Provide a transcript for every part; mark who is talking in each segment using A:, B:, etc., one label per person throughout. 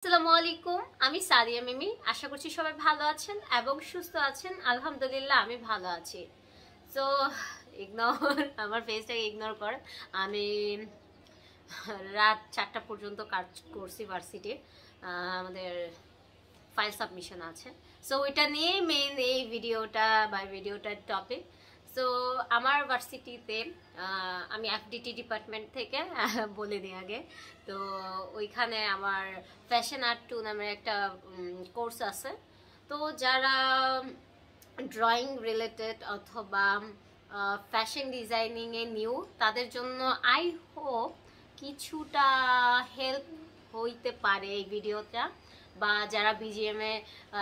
A: আসসালামু আলাইকুম, আমি সাদিয়া মিমি। আশা করছি সবাই ভালো আছেন এবং সুস্থ আছেন। আলহামদুলিল্লাহ আমি ভালো আছি। তো ইগনোর আমার ফেসটাকে ইগনোর কর। আমি রাত 4টা পর্যন্ত কাজ করছি ভার্সিটির। আমাদের ফাইল সাবমিশন আছে, সো ওইটা নিয়ে মেইন এই ভিডিওটার টপিক। সো আমার ভার্সিটিতে আমি এফডিটি ডিপার্টমেন্ট থেকে বলে দিই আগে। তো ওইখানে আমার ফ্যাশন আর্ট 2 নামের একটা কোর্স আছে। তো যারা ড্রয়িং রিলেটেড অথবা ফ্যাশন ডিজাইনিংয়ে নিউ, তাদের জন্য আই হোপ কিছুটা হেল্প হইতে পারে এই ভিডিওটা। বা যারা বিজিএম এ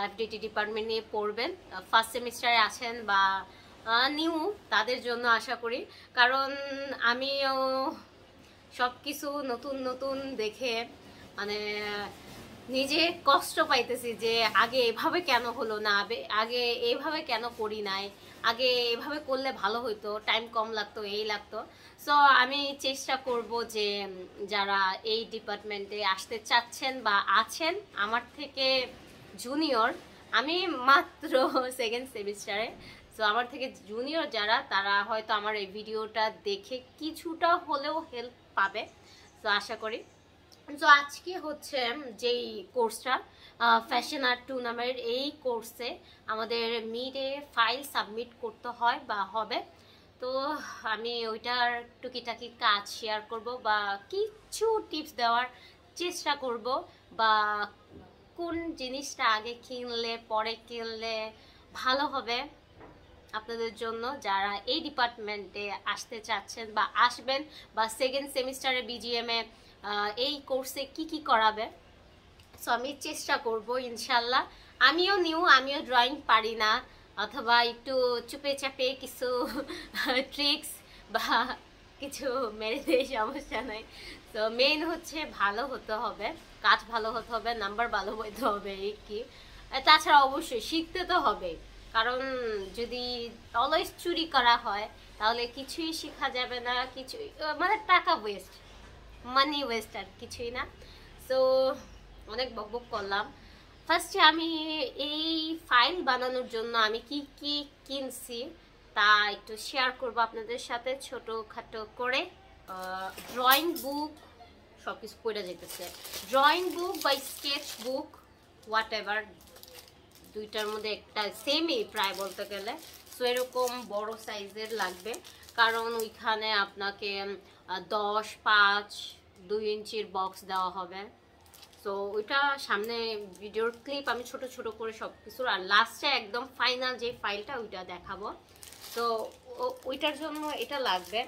A: এফডিটি ডিপার্টমেন্ট নিয়ে পড়বেন, ফার্স্ট সেমিস্টারে আছেন বা নিউ, তাদের জন্য আশা করি। কারণ আমিও সব কিছু নতুন নতুন দেখে মানে নিজে কষ্ট পাইতেছি যে আগে এভাবে কেন হলো না, আগে এইভাবে কেন করি নাই, আগে এভাবে করলে ভালো হতো, টাইম কম লাগতো, এই লাগতো। সো আমি চেষ্টা করব যে যারা এই ডিপার্টমেন্টে আসতে চাচ্ছেন বা আছেন আমার থেকে জুনিয়র, আমি মাত্র সেকেন্ড সেমিস্টারে, সো আমার থেকে জুনিয়র যারা, তারা হয়তো আমার এই ভিডিওটা দেখে কিছুটা হলেও হেল্প পাবে। সো আশা করি। তো আজকে হচ্ছে যেই কোর্সটা ফ্যাশন আর্ট 2 নামের, এই কোর্সে আমাদের মিডে ফাইল সাবমিট করতে হয় বা হবে। তো আমি ওইটার টুকিটাকি কাজ শেয়ার করব বা কিছু টিপস দেওয়ার চেষ্টা করব, বা কোন জিনিসটা আগে কিনলে পরে কিনলে ভালো হবে আপনাদের জন্য যারা এই ডিপার্টমেন্টে আসতে চাচ্ছেন বা আসবেন, বা সেকেন্ড সেমিস্টারে বিজিএম এ এই কোর্সে কি কি করাবে। সো আমি চেষ্টা করব ইনশাল্লাহ। আমিও ড্রয়িং পারি না, অথবা একটু চুপে চাপে কিছু ট্রিক্স বা কিছু মেরে দিয়ে সমস্যা নাই। তো মেইন হচ্ছে ভালো হতে হবে, কাজ ভালো হতে হবে, নাম্বার ভালো হতে হবে, এই কি। তাছাড়া অবশ্যই শিখতে তো হবে, কারণ যদি অলওয়েজ চুরি করা হয় তাহলে কিছুই শেখা যাবে না, কিছুই মানে টাকা ওয়েস্ট, মানি ওয়েস্ট, আর কিছুই না। সো অনেক বকবক করলাম। ফার্স্টে আমি এই ফাইল বানানোর জন্য আমি কি কি কিনছি তা একটু শেয়ার করব আপনাদের সাথে ছোটোখাটো করে। ড্রয়িং বুক, সব কিছু পড়ে যেতেছে, ড্রয়িং বুক বা স্কেচ বুক, হোয়াট এভার, দুইটার মধ্যে একটা সেমই প্রায় বলতে গেলে। সো এরকম বড় সাইজের লাগবে, কারণ ওইখানে আপনাকে 10, 5, 2 ইঞ্চির বক্স দেওয়া হবে। সো ওইটা সামনে ভিডিওর ক্লিপ আমি ছোট ছোট করে সব কিছুর, আর লাস্টে একদম ফাইনাল যে ফাইলটা ওইটা দেখাবো। তো ওইটার জন্য এটা লাগবে।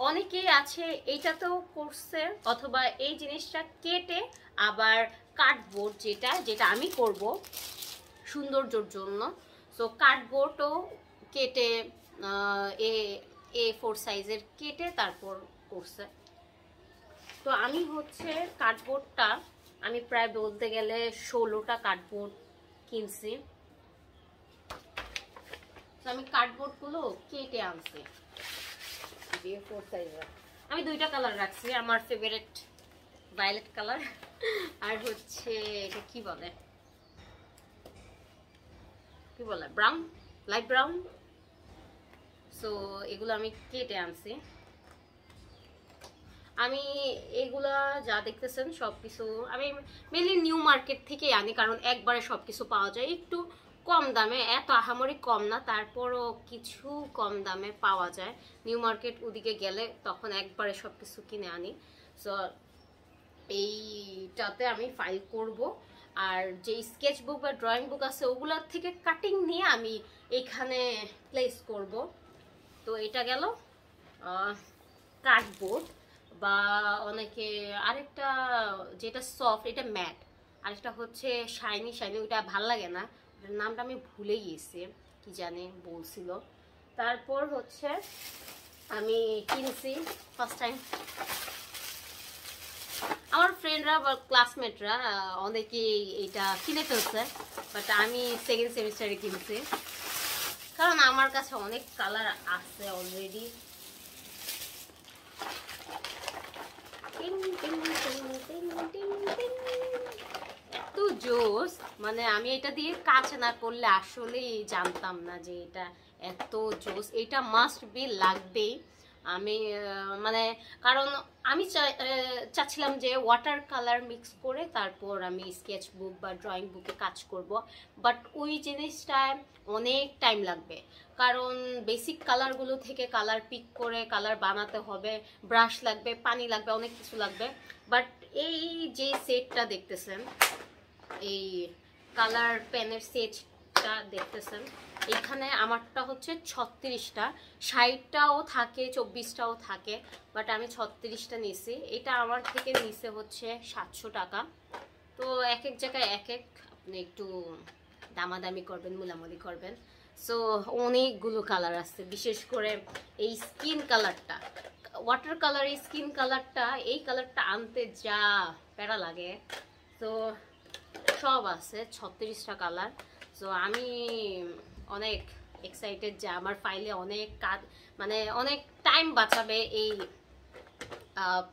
A: অনেকেই আছে এইটাতেও করছে, অথবা এই জিনিসটা কেটে আবার কার্ডবোর্ড, যেটা আমি করব সৌন্দর্যর জন্য। সো কার্ডবোর্ডও কেটে A4 সাইজের কেটে তারপর করছে। তো আমি হচ্ছে কার্ডবোর্ডটা আমি প্রায় বলতে গেলে 16টা কার্ডবোর্ড কিনছি। তো আমি কার্ডবোর্ডগুলো কেটে আনছি A4 সাইজের। আমি 2টা কালার রাখছি, আমার ফেভারিট ভায়োলেট কালার, আর হচ্ছে এটা কি বলে ব্রাউন, লাইট ব্রাউন। সো এগুলো আমি কেটে আনছি। আমি এগুলা যা দেখতেছেন সবকিছু আমি মেনলি নিউ মার্কেট থেকে আনি, কারণ একবারে সবকিছু পাওয়া যায় একটু কম দামে, এত আহামরি কম না, তারপরও কিছু কম দামে পাওয়া যায়। নিউ মার্কেট ওদিকে গেলে তখন একবারে সবকিছু কিনে আনি। সো এইটাতে আমি ফাইল করব, আর যে স্কেচ বুক বা ড্রয়িং বুক আছে ওগুলোর থেকে কাটিং নিয়ে আমি এখানে প্লেস করব। তো এটা গেল কার্ডবোর্ড, বা অনেকে আরেকটা যেটা সফট, এটা ম্যাট, আরেকটা হচ্ছে শাইনি, ওইটা ভাল লাগে না, ওটার নামটা আমি ভুলে গিয়েছি, কি জানি বলছিল। তারপর হচ্ছে আমি কিনছি ফার্স্ট টাইম, আমার ফ্রেন্ডরা বা ক্লাসমেটরা অনেকেই এটা কিনে ফেলছে, বাট আমি সেকেন্ড সেমিস্টারে কিনছি, কারণ আমার কাছে অনেক কালার আছে অলরেডি। জোস, মানে আমি এটা দিয়ে কাজ না করলে আসলেই জানতাম না যে এটা এত জোস। এটা মাস্ট বি লাগবেই। আমি মানে কারণ আমি চাচ্ছিলাম যে ওয়াটার কালার মিক্স করে তারপর আমি স্কেচ বুক বা ড্রয়িং বুকে কাজ করব, বাট ওই জিনিসটায় অনেক টাইম লাগবে, কারণ বেসিক কালারগুলো থেকে কালার পিক করে কালার বানাতে হবে, ব্রাশ লাগবে, পানি লাগবে, অনেক কিছু লাগবে। বাট এই যে সেটটা দেখতেছেন, এই কালার পেনের সেটটা দেখতেছেন, এখানে আমারটা হচ্ছে 36টা, 60টাও থাকে, 24টাও থাকে, বাট আমি 36টা নিছি। এটা আমার থেকে নিচে হচ্ছে 700 টাকা। তো এক এক জায়গায় এক এক, আপনি একটু দামাদামি করবেন, মুলামুলি করবেন। সো অনেকগুলো কালার আছে, বিশেষ করে এই স্কিন কালারটা, ওয়াটার কালার, এই স্কিন কালারটা, এই কালারটা আনতে যা প্যারা লাগে। তো সব আছে 36টা কালার। সো আমি অনেক এক্সাইটেড যে আমার ফাইলে অনেক কাজ, মানে অনেক টাইম বাঁচাবে এই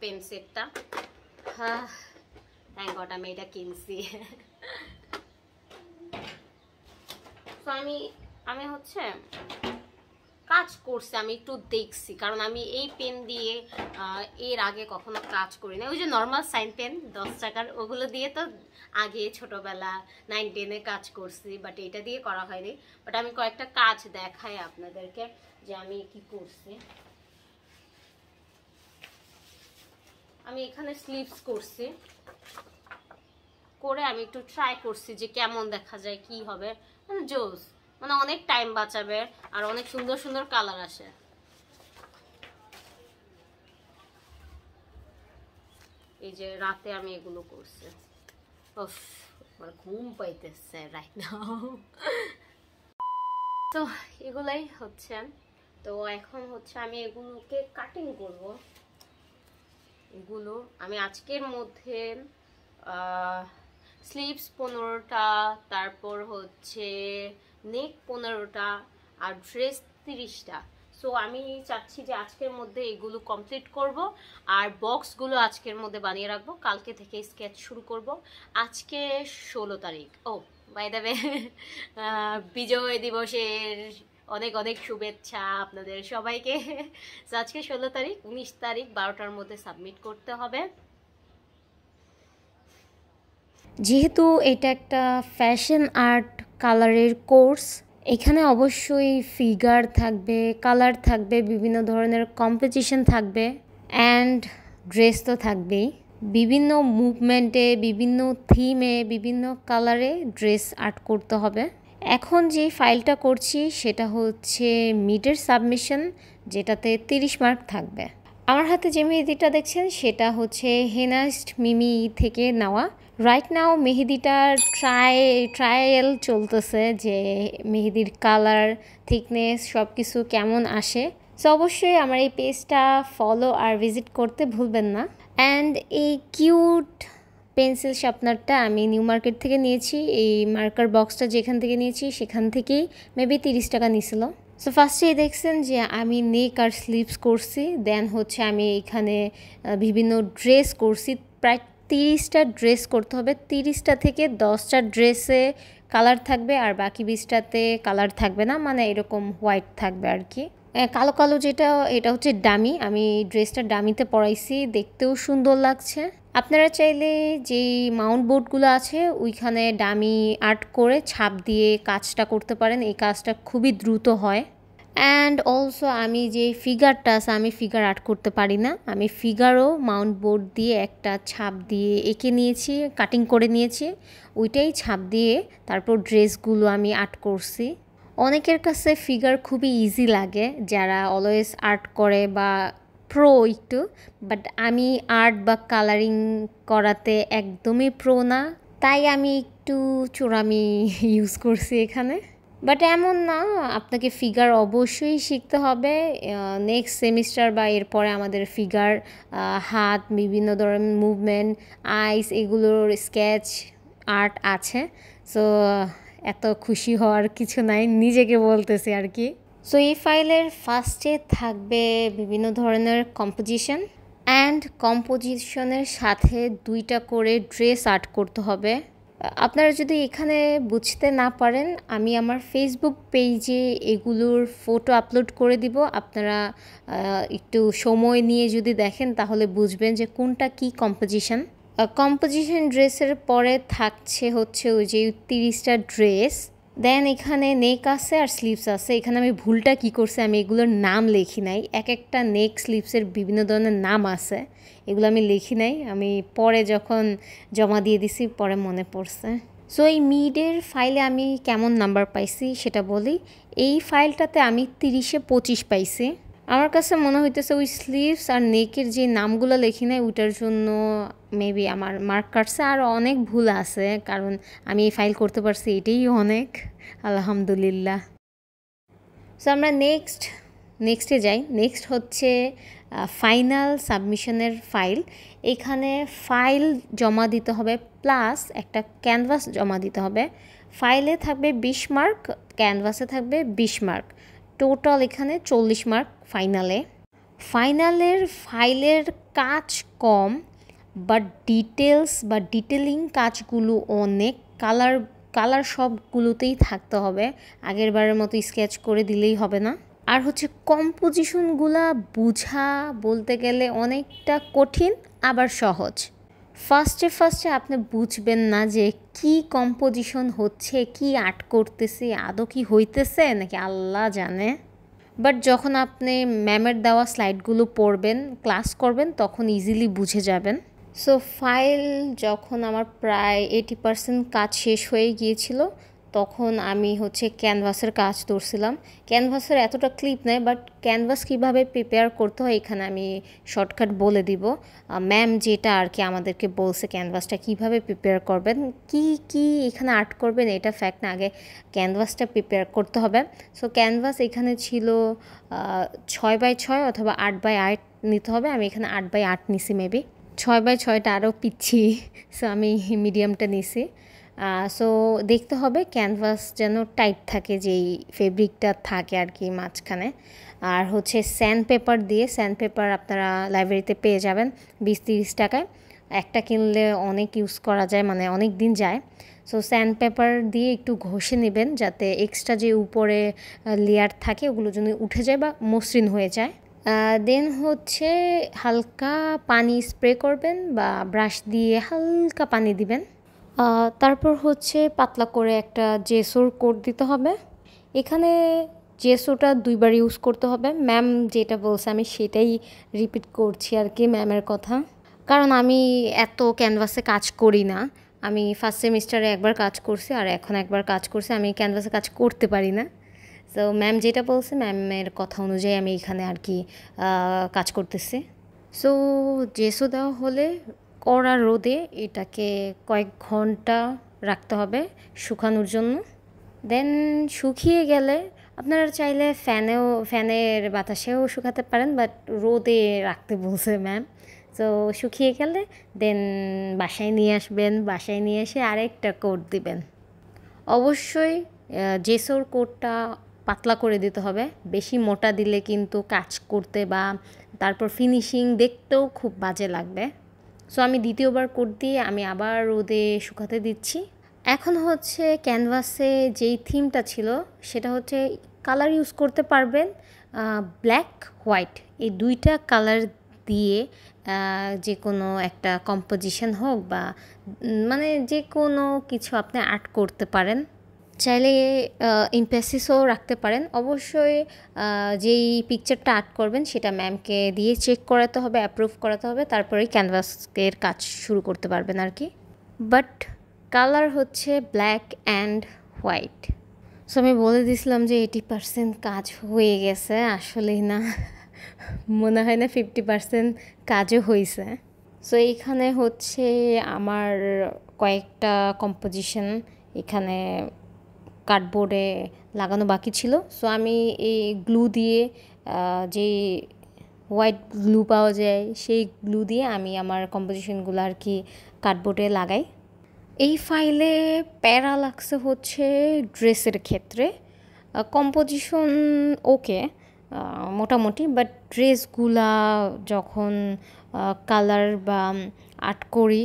A: পেন সেটটা। থ্যাংক গড আমি এটা কিনছি। তো আমি হচ্ছে কাজ করছি, আমি একটু দেখছি, কারণ আমি এই পেন দিয়ে এর আগে কখনো কাজ করি না। ওই যে নর্মাল সাইন পেন 10 টাকার, ওগুলো দিয়ে তো আগে ছোটবেলা 9-10-এ কাজ করছি, বাট এটা দিয়ে করা হয়নি। বাট আমি কয়েকটা কাজ দেখাই আপনাদেরকে যে আমি কি করছি। আমি এখানে স্লিভস করছি, করে আমি একটু ট্রাই করছি যে কেমন দেখা যায়, কি হবে। মানে জোস, মানে অনেক টাইম বাঁচাবে আর অনেক সুন্দর সুন্দর কালার আসে। এই যে রাতে আমি এগুলো করছি, আমার ঘুম পাইতেছে রাইট নাও। তো এগুলাই হচ্ছে, তো এখন হচ্ছে আমি এগুলোকে কাটিং করব। এগুলো আমি আজকের মধ্যে স্লিভস 15টা, তারপর হচ্ছে নেক 15টা, আর ড্রেস 30টা। সো আমি চাচ্ছি যে আজকের মধ্যে এগুলো কমপ্লিট করব, আর বক্সগুলো আজকের মধ্যে বানিয়ে রাখবো, কালকে থেকে স্কেচ শুরু করব। আজকে 16 তারিখ। ও বাই দ্য ওয়ে, বিজয় দিবসের অনেক অনেক শুভেচ্ছা আপনাদের সবাইকে। আজকে 16 তারিখ, 19 তারিখ 12টার মধ্যে সাবমিট করতে হবে।
B: যেহেতু এটা একটা ফ্যাশন আর্ট কালারের কোর্স, এখানে অবশ্যই ফিগার থাকবে, কালার থাকবে, বিভিন্ন ধরনের কম্পিটিশন থাকবে, অ্যান্ড ড্রেস তো থাকবেই। বিভিন্ন মুভমেন্টে, বিভিন্ন থিমে, বিভিন্ন কালারে ড্রেস আর্ট করতে হবে। এখন যে ফাইলটা করছি সেটা হচ্ছে মিডের সাবমিশন, যেটাতে 30 মার্ক থাকবে। আমার হাতে যে মেহেদিটা দেখছেন সেটা হচ্ছে হেনাস্ট মিমি থেকে নেওয়া। রাইট নাও মেহেদিটার ট্রায়াল চলতেছে যে মেহেদির কালার, থিকনেস সব কিছু কেমন আসে। সো অবশ্যই আমার এই পেজটা ফলো আর ভিজিট করতে ভুলবেন না। অ্যান্ড এই কিউট পেন্সিল শার্পনারটা আমি নিউ মার্কেট থেকে নিয়েছি। এই মার্কার বক্সটা যেখান থেকে নিয়েছি সেখান থেকেই মেবি 30 টাকা নিয়েছিল। সো ফার্স্টেই দেখছেন যে আমি নেক আর স্লিভস করছি, দেন হচ্ছে আমি এখানে বিভিন্ন ড্রেস করছি। প্রায় 30টা ড্রেস করতে হবে। 30টা থেকে 10টা ড্রেসে কালার থাকবে আর বাকি 20টাতে কালার থাকবে না, মানে এরকম হোয়াইট থাকবে আর কি। কালো কালো যেটা, এটা হচ্ছে ডামি। আমি ড্রেসটা ডামিতে পরাইছি, দেখতেও সুন্দর লাগছে। আপনারা চাইলে যেই মাউন্ট বোর্ডগুলো আছে ওইখানে ডামি আর্ট করে ছাপ দিয়ে কাজটা করতে পারেন, এই কাজটা খুবই দ্রুত হয়। অ্যান্ড অলসো আমি যে ফিগারটা আছে, আমি ফিগার আর্ট করতে পারি না, আমি ফিগারও মাউন্ট বোর্ড দিয়ে একটা ছাপ দিয়ে এঁকে নিয়েছি, কাটিং করে নিয়েছি, ওইটাই ছাপ দিয়ে তারপর ড্রেসগুলো আমি আর্ট করছি। অনেকের কাছে ফিগার খুবই ইজি লাগে যারা অলওয়েজ আর্ট করে বা প্রো একটু, বাট আমি আর্ট বা কালারিং করাতে একদমই প্রো না, তাই আমি একটু চোরামি ইউজ করছি এখানে। বাট এমন না, আপনাকে ফিগার অবশ্যই শিখতে হবে। নেক্সট সেমিস্টার বা এরপরে আমাদের ফিগার, হাত, বিভিন্ন ধরনের মুভমেন্ট, আইস, এগুলোর স্কেচ আর্ট আছে। সো এত খুশি হওয়ার কিছু নাই, নিজেকে বলতেছি আর কি। সো এই ফাইলের ফার্স্টে থাকবে বিভিন্ন ধরনের কম্পোজিশন, অ্যান্ড কম্পোজিশনের সাথে 2টা করে ড্রেস আর্ট করতে হবে। আপনারা যদি এখানে বুঝতে না পারেন, আমি আমার ফেসবুক পেজে এগুলোর ফটো আপলোড করে দিব। আপনারা একটু সময় নিয়ে যদি দেখেন তাহলে বুঝবেন যে কোনটা কি কম্পোজিশন। কম্পোজিশন ড্রেসের পরে থাকছে হচ্ছে ওই যে 30টা ড্রেস। দেন এখানে নেক আছে আর স্লিভস আছে। এখানে আমি ভুলটা কি করছি, আমি এগুলোর নাম লিখি নাই। এক একটা নেক স্লিভসের বিভিন্ন ধরনের নাম আছে, এগুলো আমি লিখি নাই। আমি পরে যখন জমা দিয়ে দিছি পরে মনে পড়ছে। সো এই মিডের ফাইলে আমি কেমন নাম্বার পাইছি সেটা বলি। এই ফাইলটাতে আমি 30-এ 25 পাইছি। আমার কাছে মনে হইতেছে ওই স্লিভস আর নেকের যে নামগুলো লেখি নাই ওইটার জন্য মেবি আমার মার্ক কাটছে। আর অনেক ভুল আছে, কারণ আমি এই ফাইল করতে পারছি, এটাই অনেক, আলহামদুলিল্লাহ। সো আমরা নেক্সটে যাই। নেক্সট হচ্ছে ফাইনাল সাবমিশনের ফাইল। এখানে ফাইল জমা দিতে হবে প্লাস একটা ক্যানভাস জমা দিতে হবে। ফাইলে থাকবে 20 মার্ক, ক্যানভাসে থাকবে 20 মার্ক, টোটাল এখানে 40 মার্ক ফাইলের কাজ কম, বাট ডিটেলিং কাজগুলো অনেক। কালার সবগুলোতেই থাকতে হবে, আগের বারের মতো স্কেচ করে দিলেই হবে না। আর হচ্ছে কম্পোজিশনগুলা বোঝা বলতে গেলে অনেকটা কঠিন আবার সহজ। ফার্স্টে আপনি বুঝবেন না যে কি কম্পোজিশন হচ্ছে, কি আর্ট করতেছি, আদৌ কি হইতেছে নাকি আল্লাহ জানে। বাট যখন আপনি ম্যামের দেওয়া স্লাইডগুলো পড়বেন, ক্লাস করবেন, তখন ইজিলি বুঝে যাবেন। সো ফাইল যখন আমার প্রায় 80% কাজ শেষ হয়ে গিয়েছিল, তখন আমি হচ্ছে ক্যানভাসের কাজ ধরছিলাম। ক্যানভাসের এতটা ক্লিপ নেই, বাট ক্যানভাস কীভাবে প্রিপেয়ার করতে হয় এখানে আমি শর্টকাট বলে দিব। ম্যাম যেটা আর কি আমাদেরকে বলছে ক্যানভাসটা কীভাবে প্রিপেয়ার করবেন, কি এখানে আর্ট করবেন এটা ফ্যাক্ট না, আগে ক্যানভাসটা প্রিপেয়ার করতে হবে। সো ক্যানভাস এখানে ছিল 6x6 অথবা 8x8 নিতে হবে। আমি এখানে 8x8 নিছি, মেবি 6x6টা আরও পিচ্ছি, সো আমি মিডিয়ামটা নিছি। সো দেখতে হবে ক্যানভাস যেন টাইট থাকে, যেই ফেব্রিকটা থাকে আর কি মাঝখানে। আর হচ্ছে স্যান্ড পেপার আপনারা লাইব্রেরিতে পেয়ে যাবেন 20-30 টাকায়। একটা কিনলে অনেক ইউজ করা যায়, মানে অনেক দিন যায়। সো স্যান্ড পেপার দিয়ে একটু ঘষে নেবেন যাতে এক্সট্রা যে উপরে লেয়ার থাকে ওগুলো যেন উঠে যায় বা মসৃণ হয়ে যায়। দেন হচ্ছে হালকা পানি স্প্রে করবেন বা ব্রাশ দিয়ে হালকা পানি দিবেন। তারপর হচ্ছে পাতলা করে একটা জেসোর কোট দিতে হবে। এখানে জেসোটা 2বার ইউজ করতে হবে। ম্যাম যেটা বলছে আমি সেটাই রিপিট করছি আর কি ম্যামের কথা, কারণ আমি এত ক্যানভাসে কাজ করি না। আমি ফার্স্ট সেমিস্টারে একবার কাজ করছি আর এখন একবার কাজ করছি, আমি ক্যানভাসে কাজ করতে পারি না। তো ম্যাম যেটা বলছে ম্যামের কথা অনুযায়ী আমি এখানে আর কি কাজ করতেছি। সো জেসো দেওয়া হলে কড়া রোদে এটাকে কয়েক ঘন্টা রাখতে হবে শুকানোর জন্য। দেন শুকিয়ে গেলে আপনারা চাইলে ফ্যানের বাতাসেও শুকাতে পারেন, বাট রোদে রাখতে বলছে ম্যাম। তো শুকিয়ে গেলে দেন বাসায় নিয়ে আসবেন, বাসায় নিয়ে এসে আরেকটা কোট দিবেন। অবশ্যই জেসোর কোটটা পাতলা করে দিতে হবে, বেশি মোটা দিলে কিন্তু কাজ করতে বা তারপর ফিনিশিং দেখতেও খুব বাজে লাগবে। সো আমি দ্বিতীয়বার কোট দিয়ে আমি আবার রোদে শুকাতে দিচ্ছি। এখন হচ্ছে ক্যানভাসে যেই থিমটা ছিল সেটা হচ্ছে কালার ইউজ করতে পারবেন ব্ল্যাক হোয়াইট, এই 2টা কালার দিয়ে যে কোনো একটা কম্পোজিশন হোক বা মানে যে কোনো কিছু আপনি আর্ট করতে পারেন। চাইলে ইমপ্রেসিসও রাখতে পারেন। অবশ্যই যেই পিকচারটা আর্ট করবেন সেটা ম্যামকে দিয়ে চেক করাতে হবে, অ্যাপ্রুভ করাতে হবে, তারপরেই ক্যানভাসের কাজ শুরু করতে পারবেন আর কি। বাট কালার হচ্ছে ব্ল্যাক অ্যান্ড হোয়াইট। সো আমি বলে দিয়েছিলাম যে 80% কাজ হয়ে গেছে, আসলেই না, মনে হয় না 50% কাজও হয়েছে। সো এইখানে হচ্ছে আমার কয়েকটা কম্পোজিশন এখানে কার্ডবোর্ডে লাগানো বাকি ছিল। সো আমি এই গ্লু দিয়ে, যে হোয়াইট গ্লু পাওয়া যায় সেই গ্লু দিয়ে আমি আমার কম্পোজিশনগুলো আর কি কার্ডবোর্ডে লাগাই। এই ফাইলে প্যারা লাগছে হচ্ছে ড্রেসের ক্ষেত্রে, কম্পোজিশন ওকে মোটামুটি, বাট ড্রেসগুলা যখন কালার বা আর্ট করি,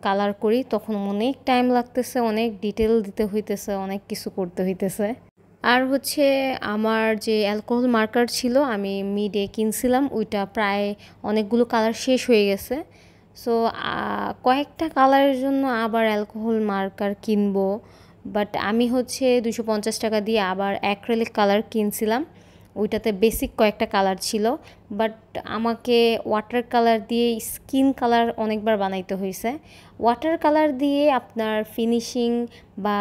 B: কালার করি, তখন অনেক টাইম লাগতেছে, অনেক ডিটেল দিতে হইতেছে, অনেক কিছু করতে হইতেছে। আর হচ্ছে আমার যে অ্যালকোহল মার্কার ছিল আমি মিডে কিনছিলাম, ওইটা প্রায় অনেকগুলো কালার শেষ হয়ে গেছে। সো কয়েকটা কালারের জন্য আবার অ্যালকোহল মার্কার কিনবো, বাট আমি হচ্ছে 250 টাকা দিয়ে আবার অ্যাক্রিলিক কালার কিনছিলাম। ওইটাতে বেসিক কয়েকটা কালার ছিল, বাট আমাকে ওয়াটার কালার দিয়ে স্কিন কালার অনেকবার বানাইতে হয়েছে। ওয়াটার কালার দিয়ে আপনার ফিনিশিং বা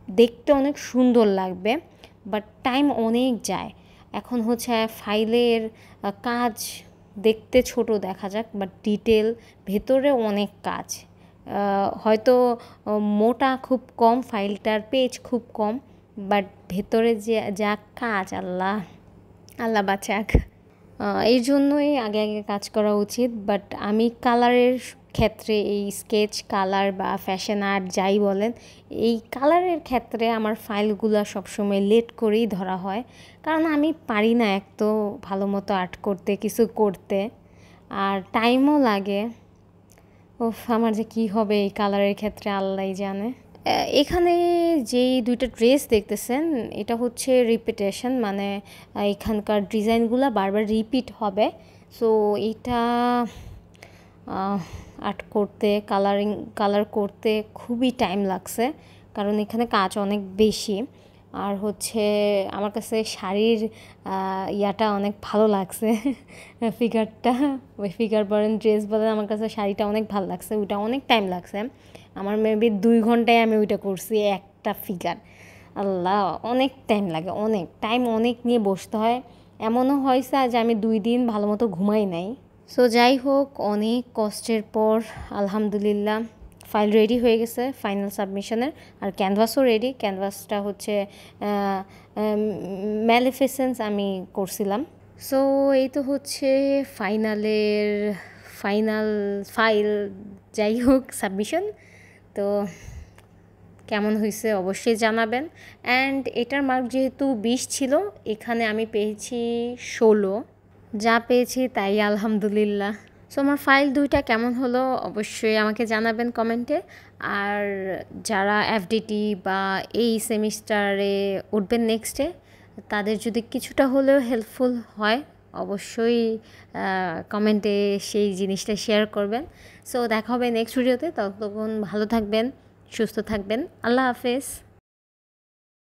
B: দেখতে অনেক সুন্দর লাগবে, বাট টাইম অনেক যায়। এখন হচ্ছে ফাইলের কাজ দেখতে ছোট দেখা যাক, বাট ডিটেল ভেতরে অনেক কাজ। হয়তো মোটা খুব কম, ফাইলটার পেজ খুব কম, বাট ভেতরে যে যা কাজ, আল্লাহ আল্লাহ বাঁচাক। এই জন্যই আগে আগে কাজ করা উচিত। বাট আমি কালারের ক্ষেত্রে এই স্কেচ কালার বা ফ্যাশন আর্ট যাই বলেন, এই কালারের ক্ষেত্রে আমার ফাইলগুলো সবসময় লেট করেই ধরা হয়, কারণ আমি পারি না এক তো ভালো মতো আর্ট করতে, কিছু করতে, আর টাইমও লাগে। ওফ, আমার যে কী হবে এই কালারের ক্ষেত্রে আল্লাহই জানে। এখানে যেই দুইটা ড্রেস দেখতেছেন এটা হচ্ছে রিপিটেশন, মানে এখানকার ডিজাইনগুলো বারবার রিপিট হবে। সো এটা আর্ট করতে, কালার করতে খুবই টাইম লাগছে, কারণ এখানে কাজ অনেক বেশি। আর হচ্ছে আমার কাছে শাড়ির ইয়াটা অনেক ভালো লাগছে, ফিগারটা, ওই ফিগার বলেন ড্রেস বলেন, আমার কাছে শাড়িটা অনেক ভালো লাগছে। ওইটা অনেক টাইম লাগছে, আমার মেবি 2 ঘন্টায় আমি ওইটা করছি একটা ফিগার। আল্লাহ, অনেক টাইম লাগে, অনেক টাইম, অনেক নিয়ে বসতে হয়। এমনও হয়েছে যে আমি 2 দিন ভালো মতো ঘুমাই নাই। সো যাই হোক, অনেক কষ্টের পর আলহামদুলিল্লাহ ফাইল রেডি হয়ে গেছে ফাইনাল সাবমিশনের। আর ক্যানভাসও রেডি, ক্যানভাসটা হচ্ছে ম্যালিফিসেন্স আমি করছিলাম। সো এই তো হচ্ছে ফাইনাল ফাইল, যাই হোক সাবমিশন। তো কেমন হয়েছে অবশ্যই জানাবেন। অ্যান্ড এটার মার্ক যেহেতু 20 ছিল, এখানে আমি পেয়েছি 16, যা পেয়েছি তাই আলহামদুলিল্লাহ। সো আমার ফাইল দুইটা কেমন হলো অবশ্যই আমাকে জানাবেন কমেন্টে। আর যারা এফডিটি বা এই সেমিস্টারে উঠবেন নেক্সটে, তাদের যদি কিছুটা হলেও হেল্পফুল হয় অবশ্যই কমেন্টে সেই জিনিসটা শেয়ার করবেন। সো দেখা হবে নেক্সট ভিডিওতে, ততক্ষণ ভালো থাকবেন, সুস্থ থাকবেন, আল্লাহ হাফেজ।